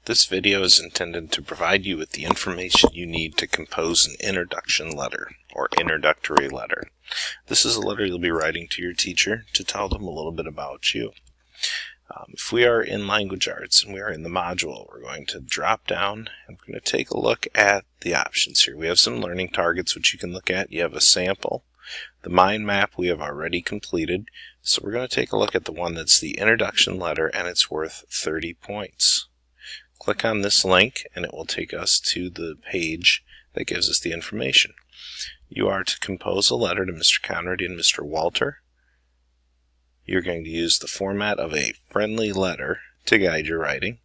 This video is intended to provide you with the information you need to compose an introduction letter, or introductory letter. This is a letter you'll be writing to your teacher to tell them a little bit about you. If we are in Language Arts and we are in the module, we're going to drop down and we're going to take a look at the options here. We have some learning targets which you can look at. You have a sample. The mind map we have already completed, so we're going to take a look at the one that's the introduction letter, and it's worth 30 points. Click on this link and it will take us to the page that gives us the information. You are to compose a letter to Mr. Conrad and Mr. Walter. You're going to use the format of a friendly letter to guide your writing.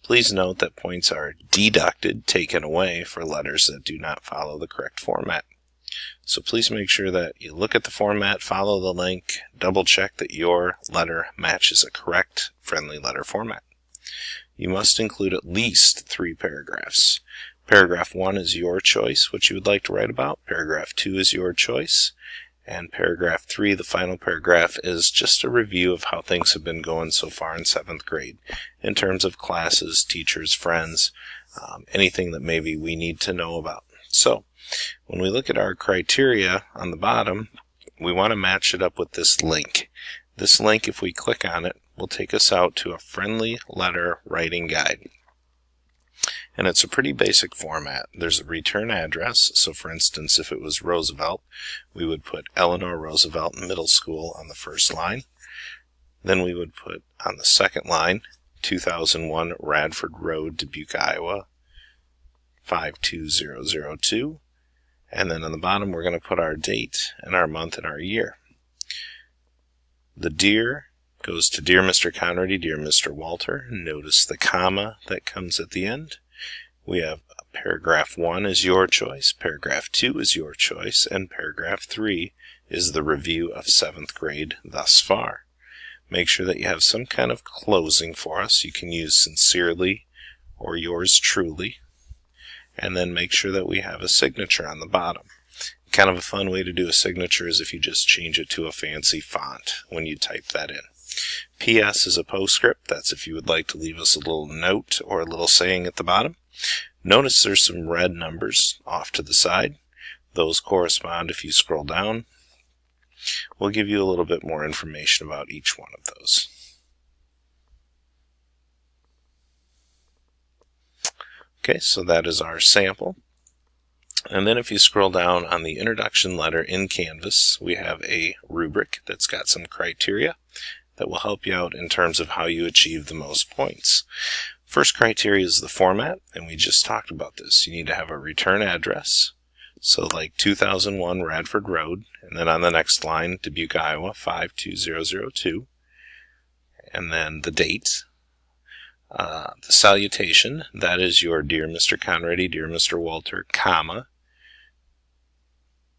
Please note that points are deducted, taken away, for letters that do not follow the correct format. So please make sure that you look at the format, follow the link, double check that your letter matches a correct friendly letter format. You must include at least 3 paragraphs. Paragraph 1 is your choice, what you would like to write about. Paragraph 2 is your choice. And paragraph 3, the final paragraph, is just a review of how things have been going so far in 7th grade in terms of classes, teachers, friends, anything that maybe we need to know about. So when we look at our criteria on the bottom, we want to match it up with this link. This link, if we click on it, will take us out to a friendly letter writing guide. And it's a pretty basic format. There's a return address. So for instance, if it was Roosevelt, we would put Eleanor Roosevelt Middle School on the first line. Then we would put on the second line 2001 Radford Road, Dubuque, Iowa 52002. And then on the bottom we're going to put our date and our month and our year. The dear goes to Dear Mr. Conrady, Dear Mr. Walter. Notice the comma that comes at the end. We have paragraph 1 is your choice, paragraph 2 is your choice, and paragraph 3 is the review of 7th grade thus far. Make sure that you have some kind of closing for us. You can use sincerely or yours truly. And then make sure that we have a signature on the bottom. Kind of a fun way to do a signature is if you just change it to a fancy font when you type that in. PS is a postscript. That's if you would like to leave us a little note or a little saying at the bottom. Notice there's some red numbers off to the side. Those correspond, if you scroll down. We'll give you a little bit more information about each one of those. Okay, so that is our sample. And then if you scroll down on the introduction letter in Canvas, we have a rubric that's got some criteria that will help you out in terms of how you achieve the most points. First criteria is the format, and we just talked about this. You need to have a return address, so like 2001 Radford Road, and then on the next line, Dubuque, Iowa 52002, and then the date. The salutation, that is your Dear Mr. Conrady, Dear Mr. Walter, comma.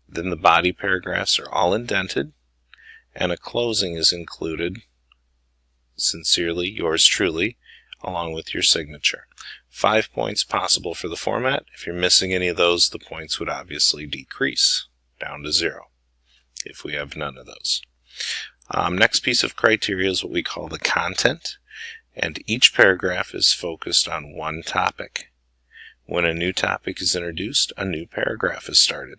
Then the body paragraphs are all indented, and a closing is included, sincerely, yours truly, along with your signature. 5 points possible for the format. If you're missing any of those, the points would obviously decrease down to 0 if we have none of those. Next piece of criteria is what we call the content, and each paragraph is focused on one topic. When a new topic is introduced, a new paragraph is started.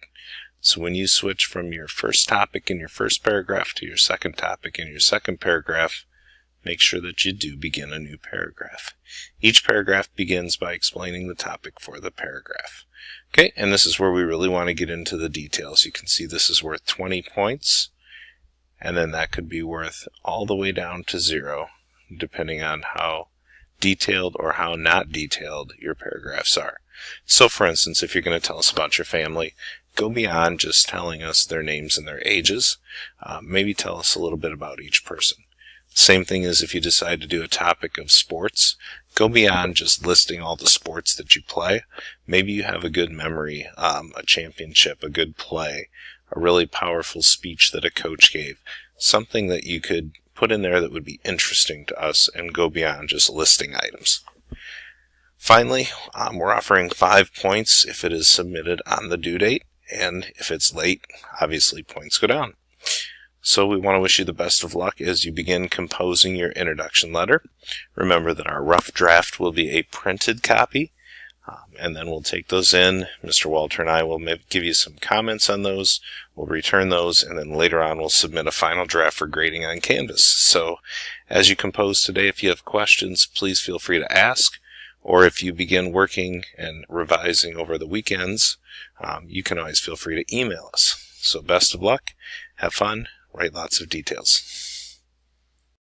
So when you switch from your first topic in your first paragraph to your second topic in your second paragraph, make sure that you do begin a new paragraph. Each paragraph begins by explaining the topic for the paragraph. Okay, and this is where we really want to get into the details. You can see this is worth 20 points, and then that could be worth all the way down to 0, depending on how detailed or how not detailed your paragraphs are. So for instance, if you're going to tell us about your family, go beyond just telling us their names and their ages. Maybe tell us a little bit about each person. Same thing as if you decide to do a topic of sports, go beyond just listing all the sports that you play. Maybe you have a good memory, a championship, a good play, a really powerful speech that a coach gave, something that you could put in there that would be interesting to us and go beyond just listing items. Finally, we're offering 5 points if it is submitted on the due date, and if it's late, obviously points go down. So we want to wish you the best of luck as you begin composing your introduction letter. Remember that our rough draft will be a printed copy, and then we'll take those in. Mr. Walter and I will give you some comments on those. We'll return those, and then later on we'll submit a final draft for grading on Canvas. So as you compose today, if you have questions, please feel free to ask. Or if you begin working and revising over the weekends, you can always feel free to email us. So best of luck, have fun, write lots of details.